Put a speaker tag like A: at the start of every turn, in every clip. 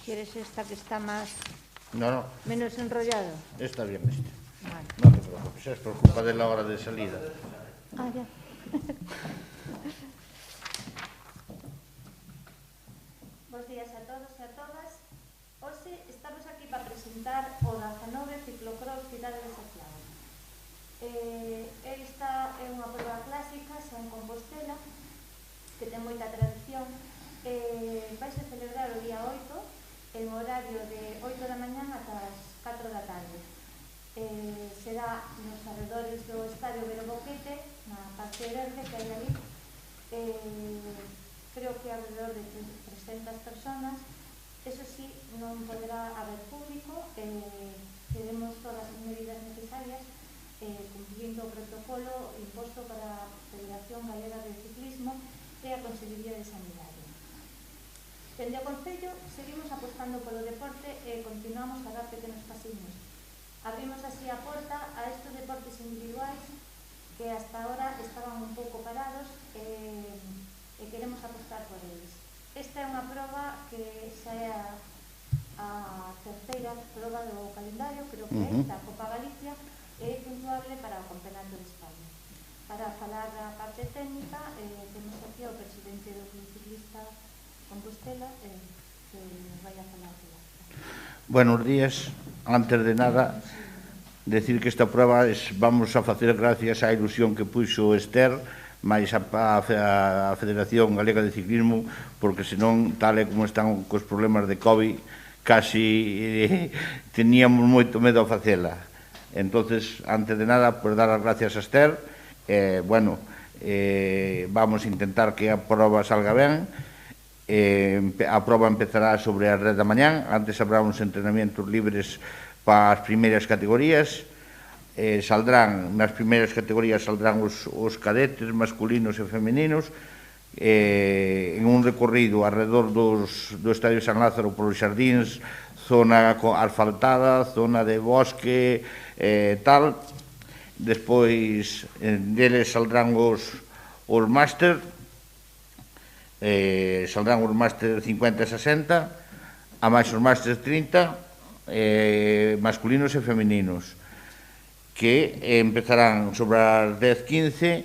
A: ¿Quieres esta que está más...
B: No.
A: menos enrollado?
B: Está bien este.
A: Vale.
B: No te preocupes, es por culpa de la hora de salida.
A: Ah, ya.
C: Bos días a todos e a todas. Hoxe estamos aquí para presentar o 19 Ciclocross Cidade de Santiago. Esta é unha prova clásica xa en Compostela, que ten moita tradición. Vais a celebrar o día 8 en horario de 8 da mañán ata as 4 da tarde. Será nos arredores do Estadio Vero Boquete, na parte verde que hai ali. Creo que alrededor de 300 personas. Eso sí, non poderá haber público. Teremos todas as medidas necesarias, cumplindo o protocolo imposto para a Federación Galega de Ciclismo e a Consellería de Sanidade. Dende o Concello seguimos apostando polo deporte e continuamos a dar pequenos pasiños. Abrimos así a porta a estes deportes individuais que hasta ahora estaban un pouco parados e queremos apostar por eles. Esta é unha prova que xa é a terceira prova do calendario, creo que é da Copa Galicia, e é puntuable para o Campeonato de España. Para falar da parte técnica, temos aquí ao presidente do Club Ciclista Compostela, que nos vai a falar de la.
B: Buenos días. Antes de nada, decir que esta prueba vamos a facer gracias á ilusión que puxo Esther, máis a Federación Galega de Ciclismo, porque senón, tal e como están cos problemas de COVID, casi teníamos moito medo a facela. Entonces, antes de nada, pues dar as gracias a Esther. Vamos a intentar que a prova salga ben. A prova empezará sobre as 10 da mañán. Antes habrá uns entrenamientos libres para as primeiras categorías. Nas primeiras categorías saldrán os cadetes masculinos e femininos en un recorrido alrededor do Estadio San Lázaro polos xardíns, zona asfaltada, zona de bosque, tal. Despois deles saldrán os máster, saldrán os máster 50 e 60, a máis os máster 30, masculinos e femininos, que empezarán sobre as 10:15,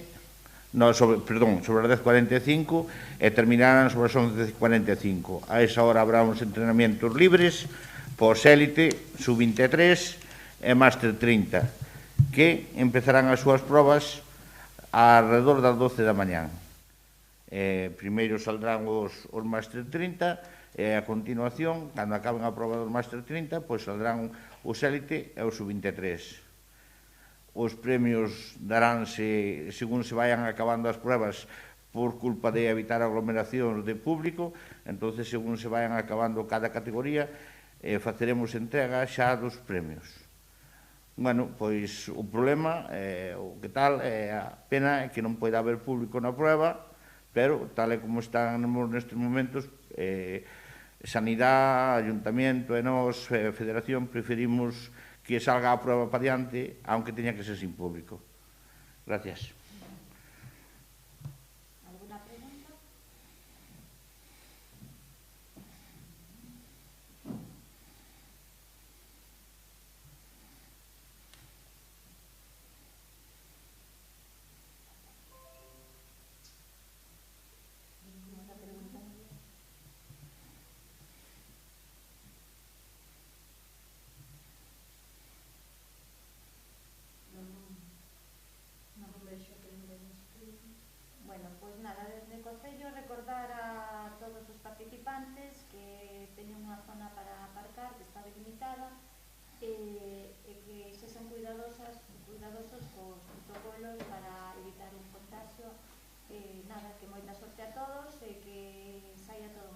B: sobre as 10:45 e terminarán sobre as 11:45. A esa hora habrá uns entrenamientos libres pos élite, sub-23 e máster 30, que empezarán as súas probas alrededor das 12 da mañán. Primeiro saldrán os máster 30 e a continuación, cando acaben a prova dos máster 30, pois saldrán os élite e os sub-23. Os premios daránse según se vayan acabando as pruebas por culpa de evitar aglomeracións de público. Entonces, según se vayan acabando cada categoría, faceremos entrega xa dos premios. Bueno, pois o problema, o que tal, a pena é que non pode haber público na prueba, pero tal e como están nestes momentos, Sanidade, Ayuntamiento e nós, Federación, preferimos que salga a prueba para diante, aunque teña que ser sin público. Gracias.
C: ¿Alguna pregunta? ¿Ninguna pregunta? Bueno, pois nada, desde o Concello recordar a todos os participantes que teñen unha zona para aparcar que está delimitada e que sexan cuidadosos cos protocolos para evitar un contagio. Nada, que moita sorte a todos e que saia todo